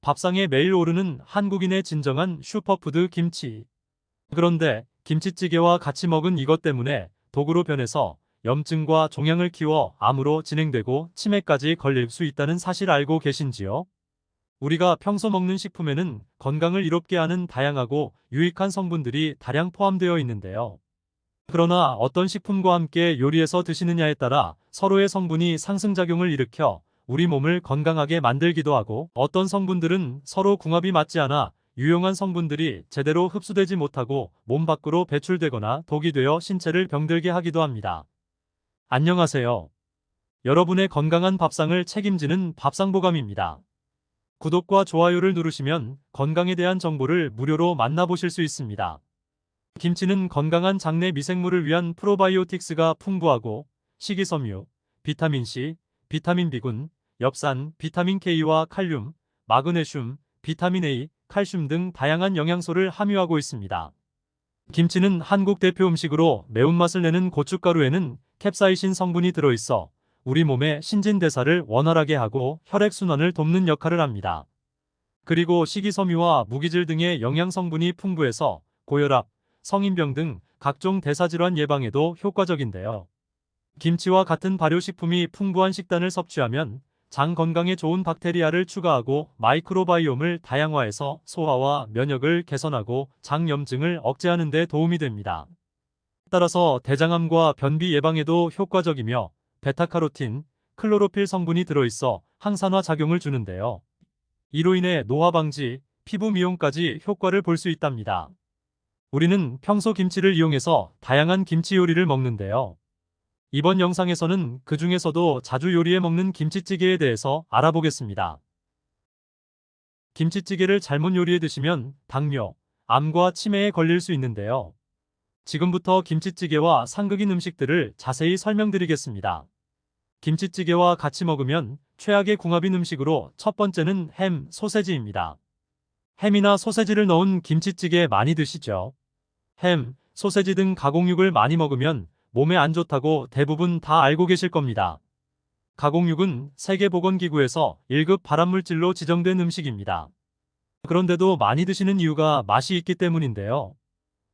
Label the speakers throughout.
Speaker 1: 밥상에 매일 오르는 한국인의 진정한 슈퍼푸드 김치. 그런데 김치찌개와 같이 먹은 이것 때문에 독으로 변해서 염증과 종양을 키워 암으로 진행되고 치매까지 걸릴 수 있다는 사실 알고 계신지요? 우리가 평소 먹는 식품에는 건강을 이롭게 하는 다양하고 유익한 성분들이 다량 포함되어 있는데요. 그러나 어떤 식품과 함께 요리해서 드시느냐에 따라 서로의 성분이 상승작용을 일으켜 우리 몸을 건강하게 만들기도 하고, 어떤 성분들은 서로 궁합이 맞지 않아 유용한 성분들이 제대로 흡수되지 못하고 몸 밖으로 배출되거나 독이 되어 신체를 병들게 하기도 합니다. 안녕하세요. 여러분의 건강한 밥상을 책임지는 밥상보감입니다. 구독과 좋아요를 누르시면 건강에 대한 정보를 무료로 만나보실 수 있습니다. 김치는 건강한 장내 미생물을 위한 프로바이오틱스가 풍부하고 식이섬유, 비타민C, 비타민 B군, 엽산, 비타민 K와 칼륨, 마그네슘, 비타민 A, 칼슘 등 다양한 영양소를 함유하고 있습니다. 김치는 한국 대표 음식으로 매운맛을 내는 고춧가루에는 캡사이신 성분이 들어있어 우리 몸의 신진대사를 원활하게 하고 혈액순환을 돕는 역할을 합니다. 그리고 식이섬유와 무기질 등의 영양성분이 풍부해서 고혈압, 성인병 등 각종 대사질환 예방에도 효과적인데요. 김치와 같은 발효식품이 풍부한 식단을 섭취하면 장 건강에 좋은 박테리아를 추가하고 마이크로바이옴을 다양화해서 소화와 면역을 개선하고 장 염증을 억제하는 데 도움이 됩니다. 따라서 대장암과 변비 예방에도 효과적이며 베타카로틴, 클로로필 성분이 들어있어 항산화 작용을 주는데요. 이로 인해 노화 방지, 피부 미용까지 효과를 볼 수 있답니다. 우리는 평소 김치를 이용해서 다양한 김치 요리를 먹는데요. 이번 영상에서는 그 중에서도 자주 요리해 먹는 김치찌개에 대해서 알아보겠습니다. 김치찌개를 잘못 요리해 드시면 당뇨, 암과 치매에 걸릴 수 있는데요. 지금부터 김치찌개와 상극인 음식들을 자세히 설명드리겠습니다. 김치찌개와 같이 먹으면 최악의 궁합인 음식으로 첫 번째는 햄, 소세지입니다. 햄이나 소세지를 넣은 김치찌개 많이 드시죠? 햄, 소세지 등 가공육을 많이 먹으면 몸에 안 좋다고 대부분 다 알고 계실 겁니다. 가공육은 세계보건기구에서 1급 발암물질로 지정된 음식입니다. 그런데도 많이 드시는 이유가 맛이 있기 때문인데요.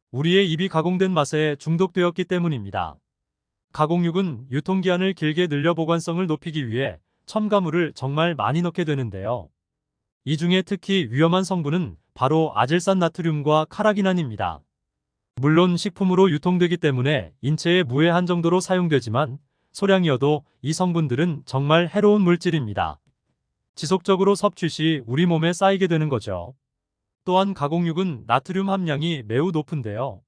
Speaker 1: 우리의 입이 가공된 맛에 중독되었기 때문입니다. 가공육은 유통기한을 길게 늘려 보관성을 높이기 위해 첨가물을 정말 많이 넣게 되는데요. 이 중에 특히 위험한 성분은 바로 아질산 나트륨과 카라기난입니다. 물론 식품으로 유통되기 때문에 인체에 무해한 정도로 사용되지만 소량이어도 이 성분들은 정말 해로운 물질입니다. 지속적으로 섭취 시 우리 몸에 쌓이게 되는 거죠. 또한 가공육은 나트륨 함량이 매우 높은데요.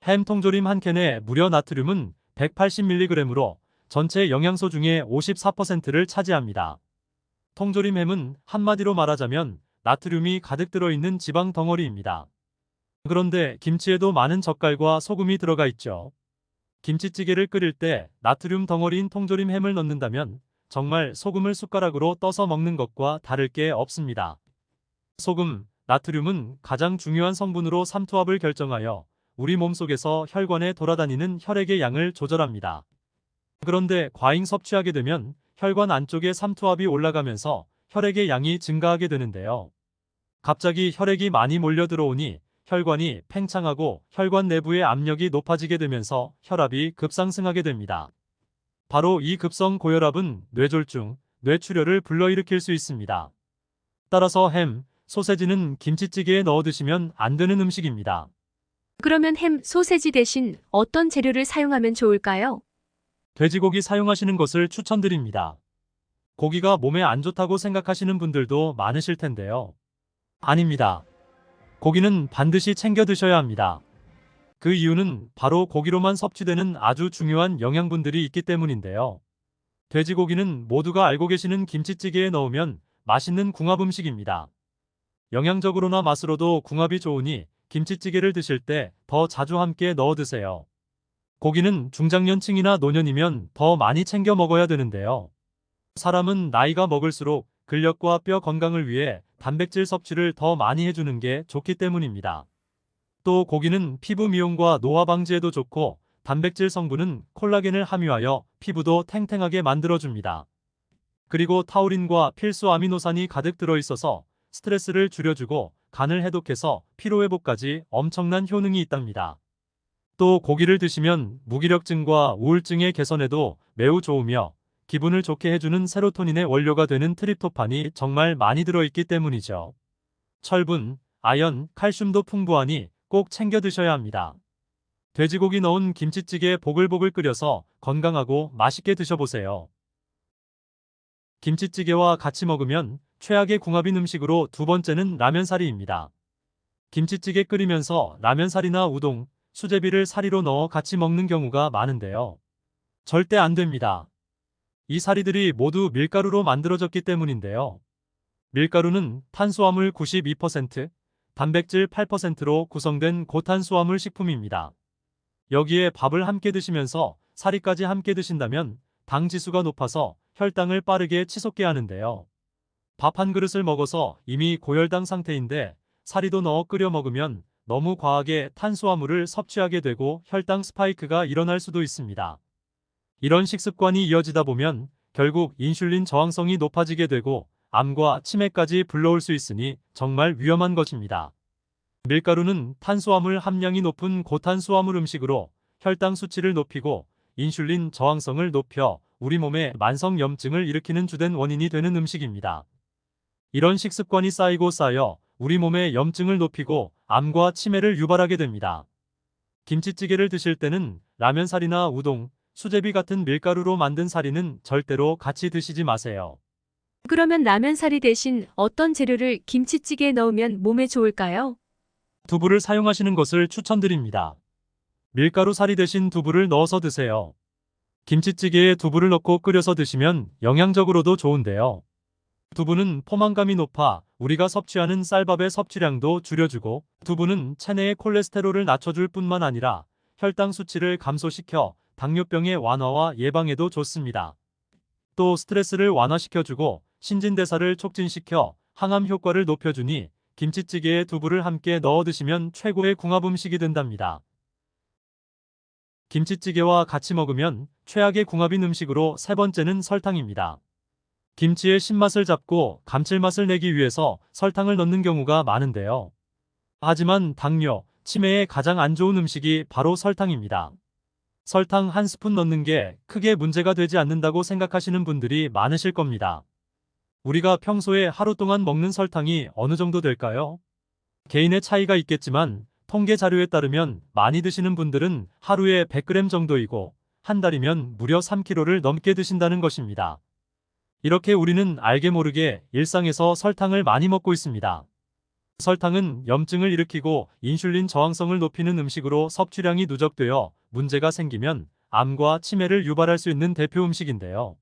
Speaker 1: 햄 통조림 한 캔에 무려 나트륨은 180mg으로 전체 영양소 중에 54%를 차지합니다. 통조림 햄은 한마디로 말하자면 나트륨이 가득 들어있는 지방 덩어리입니다. 그런데 김치에도 많은 젓갈과 소금이 들어가 있죠. 김치찌개를 끓일 때 나트륨 덩어리인 통조림 햄을 넣는다면 정말 소금을 숟가락으로 떠서 먹는 것과 다를 게 없습니다. 소금, 나트륨은 가장 중요한 성분으로 삼투압을 결정하여 우리 몸속에서 혈관에 돌아다니는 혈액의 양을 조절합니다. 그런데 과잉 섭취하게 되면 혈관 안쪽에 삼투압이 올라가면서 혈액의 양이 증가하게 되는데요. 갑자기 혈액이 많이 몰려 들어오니 혈관이 팽창하고 혈관 내부의 압력이 높아지게 되면서 혈압이 급상승하게 됩니다. 바로 이 급성 고혈압은 뇌졸중, 뇌출혈을 불러일으킬 수 있습니다. 따라서 햄, 소세지는 김치찌개에 넣어 드시면 안 되는 음식입니다.
Speaker 2: 그러면 햄, 소세지 대신 어떤 재료를 사용하면 좋을까요?
Speaker 1: 돼지고기 사용하시는 것을 추천드립니다. 고기가 몸에 안 좋다고 생각하시는 분들도 많으실 텐데요. 아닙니다. 고기는 반드시 챙겨 드셔야 합니다. 그 이유는 바로 고기로만 섭취되는 아주 중요한 영양분들이 있기 때문인데요. 돼지고기는 모두가 알고 계시는 김치찌개에 넣으면 맛있는 궁합 음식입니다. 영양적으로나 맛으로도 궁합이 좋으니 김치찌개를 드실 때 더 자주 함께 넣어 드세요. 고기는 중장년층이나 노년이면 더 많이 챙겨 먹어야 되는데요. 사람은 나이가 먹을수록 근력과 뼈 건강을 위해 단백질 섭취를 더 많이 해주는 게 좋기 때문입니다. 또 고기는 피부 미용과 노화 방지에도 좋고 단백질 성분은 콜라겐을 함유하여 피부도 탱탱하게 만들어줍니다. 그리고 타우린과 필수 아미노산이 가득 들어있어서 스트레스를 줄여주고 간을 해독해서 피로회복까지 엄청난 효능이 있답니다. 또 고기를 드시면 무기력증과 우울증의 개선에도 매우 좋으며 기분을 좋게 해주는 세로토닌의 원료가 되는 트립토판이 정말 많이 들어있기 때문이죠. 철분, 아연, 칼슘도 풍부하니 꼭 챙겨 드셔야 합니다. 돼지고기 넣은 김치찌개 보글보글 끓여서 건강하고 맛있게 드셔보세요. 김치찌개와 같이 먹으면 최악의 궁합인 음식으로 두 번째는 라면사리입니다. 김치찌개 끓이면서 라면사리나 우동, 수제비를 사리로 넣어 같이 먹는 경우가 많은데요. 절대 안 됩니다. 이 사리들이 모두 밀가루로 만들어졌기 때문인데요. 밀가루는 탄수화물 92%, 단백질 8%로 구성된 고탄수화물 식품입니다. 여기에 밥을 함께 드시면서 사리까지 함께 드신다면 당 지수가 높아서 혈당을 빠르게 치솟게 하는데요. 밥 한 그릇을 먹어서 이미 고혈당 상태인데 사리도 넣어 끓여 먹으면 너무 과하게 탄수화물을 섭취하게 되고 혈당 스파이크가 일어날 수도 있습니다. 이런 식습관이 이어지다 보면 결국 인슐린 저항성이 높아지게 되고 암과 치매까지 불러올 수 있으니 정말 위험한 것입니다. 밀가루는 탄수화물 함량이 높은 고탄수화물 음식으로 혈당 수치를 높이고 인슐린 저항성을 높여 우리 몸에 만성염증을 일으키는 주된 원인이 되는 음식입니다. 이런 식습관이 쌓여 우리 몸에 염증을 높이고 암과 치매를 유발하게 됩니다. 김치찌개를 드실 때는 라면사리나 우동, 수제비 같은 밀가루로 만든 사리는 절대로 같이 드시지 마세요.
Speaker 2: 그러면 라면사리 대신 어떤 재료를 김치찌개에 넣으면 몸에 좋을까요?
Speaker 1: 두부를 사용하시는 것을 추천드립니다. 밀가루 사리 대신 두부를 넣어서 드세요. 김치찌개에 두부를 넣고 끓여서 드시면 영양적으로도 좋은데요. 두부는 포만감이 높아 우리가 섭취하는 쌀밥의 섭취량도 줄여주고 두부는 체내의 콜레스테롤을 낮춰줄 뿐만 아니라 혈당 수치를 감소시켜 당뇨병의 완화와 예방에도 좋습니다. 또 스트레스를 완화시켜주고 신진대사를 촉진시켜 항암 효과를 높여주니 김치찌개에 두부를 함께 넣어 드시면 최고의 궁합 음식이 된답니다. 김치찌개와 같이 먹으면 최악의 궁합인 음식으로 세 번째는 설탕입니다. 김치의 신맛을 잡고 감칠맛을 내기 위해서 설탕을 넣는 경우가 많은데요. 하지만 당뇨, 치매에 가장 안 좋은 음식이 바로 설탕입니다. 설탕 한 스푼 넣는 게 크게 문제가 되지 않는다고 생각하시는 분들이 많으실 겁니다. 우리가 평소에 하루 동안 먹는 설탕이 어느 정도 될까요? 개인의 차이가 있겠지만 통계 자료에 따르면 많이 드시는 분들은 하루에 100g 정도이고 한 달이면 무려 3kg를 넘게 드신다는 것입니다. 이렇게 우리는 알게 모르게 일상에서 설탕을 많이 먹고 있습니다. 설탕은 염증을 일으키고 인슐린 저항성을 높이는 음식으로 섭취량이 누적되어 문제가 생기면 암과 치매를 유발할 수 있는 대표 음식인데요.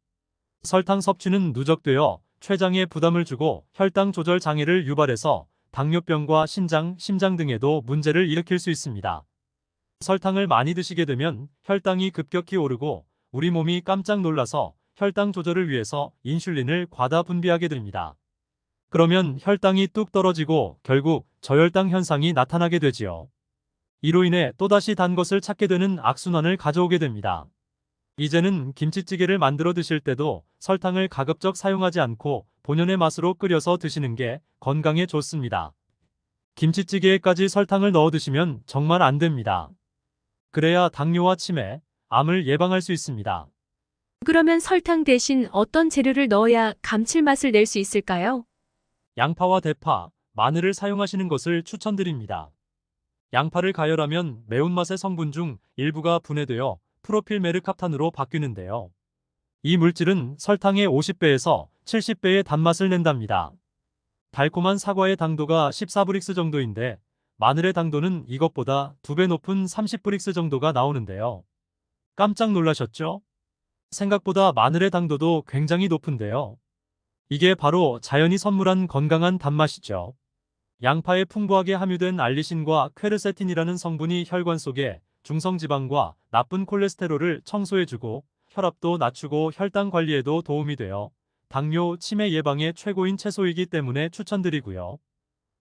Speaker 1: 설탕 섭취는 누적되어 췌장에 부담을 주고 혈당 조절 장애를 유발해서 당뇨병과 신장, 심장 등에도 문제를 일으킬 수 있습니다. 설탕을 많이 드시게 되면 혈당이 급격히 오르고 우리 몸이 깜짝 놀라서 혈당 조절을 위해서 인슐린을 과다 분비하게 됩니다. 그러면 혈당이 뚝 떨어지고 결국 저혈당 현상이 나타나게 되지요. 이로 인해 또다시 단 것을 찾게 되는 악순환을 가져오게 됩니다. 이제는 김치찌개를 만들어 드실 때도 설탕을 가급적 사용하지 않고 본연의 맛으로 끓여서 드시는 게 건강에 좋습니다. 김치찌개에까지 설탕을 넣어 드시면 정말 안 됩니다. 그래야 당뇨와 치매, 암을 예방할 수 있습니다.
Speaker 2: 그러면 설탕 대신 어떤 재료를 넣어야 감칠맛을 낼 수 있을까요?
Speaker 1: 양파와 대파, 마늘을 사용하시는 것을 추천드립니다. 양파를 가열하면 매운맛의 성분 중 일부가 분해되어 프로필메르캅탄으로 바뀌는데요. 이 물질은 설탕의 50배에서 70배의 단맛을 낸답니다. 달콤한 사과의 당도가 14브릭스 정도인데 마늘의 당도는 이것보다 2배 높은 30브릭스 정도가 나오는데요. 깜짝 놀라셨죠? 생각보다 마늘의 당도도 굉장히 높은데요. 이게 바로 자연이 선물한 건강한 단맛이죠. 양파에 풍부하게 함유된 알리신과 퀘르세틴이라는 성분이 혈관 속에 중성지방과 나쁜 콜레스테롤을 청소해주고 혈압도 낮추고 혈당 관리에도 도움이 되어 당뇨, 치매 예방에 최고인 채소이기 때문에 추천드리고요.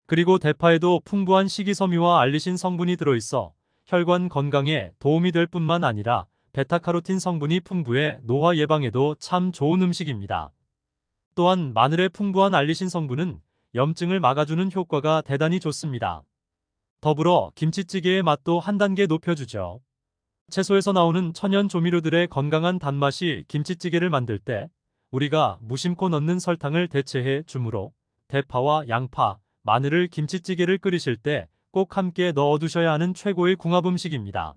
Speaker 1: 그리고 대파에도 풍부한 식이섬유와 알리신 성분이 들어있어 혈관 건강에 도움이 될 뿐만 아니라 베타카로틴 성분이 풍부해 노화 예방에도 참 좋은 음식입니다. 또한 마늘의 풍부한 알리신 성분은 염증을 막아주는 효과가 대단히 좋습니다. 더불어 김치찌개의 맛도 한 단계 높여주죠. 채소에서 나오는 천연 조미료들의 건강한 단맛이 김치찌개를 만들 때 우리가 무심코 넣는 설탕을 대체해 주므로 대파와 양파, 마늘을 김치찌개를 끓이실 때 꼭 함께 넣어두셔야 하는 최고의 궁합 음식입니다.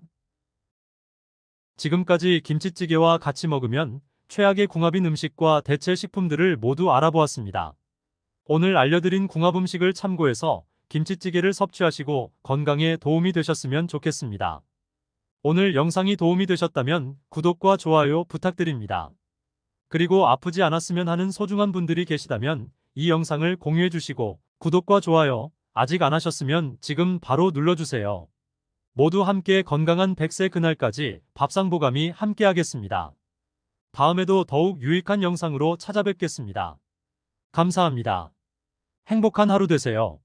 Speaker 1: 지금까지 김치찌개와 같이 먹으면 최악의 궁합인 음식과 대체 식품들을 모두 알아보았습니다. 오늘 알려드린 궁합 음식을 참고해서 김치찌개를 섭취하시고 건강에 도움이 되셨으면 좋겠습니다. 오늘 영상이 도움이 되셨다면 구독과 좋아요 부탁드립니다. 그리고 아프지 않았으면 하는 소중한 분들이 계시다면 이 영상을 공유해 주시고 구독과 좋아요 아직 안 하셨으면 지금 바로 눌러주세요. 모두 함께 건강한 100세 그날까지 밥상보감이 함께 하겠습니다. 다음에도 더욱 유익한 영상으로 찾아뵙겠습니다. 감사합니다. 행복한 하루 되세요.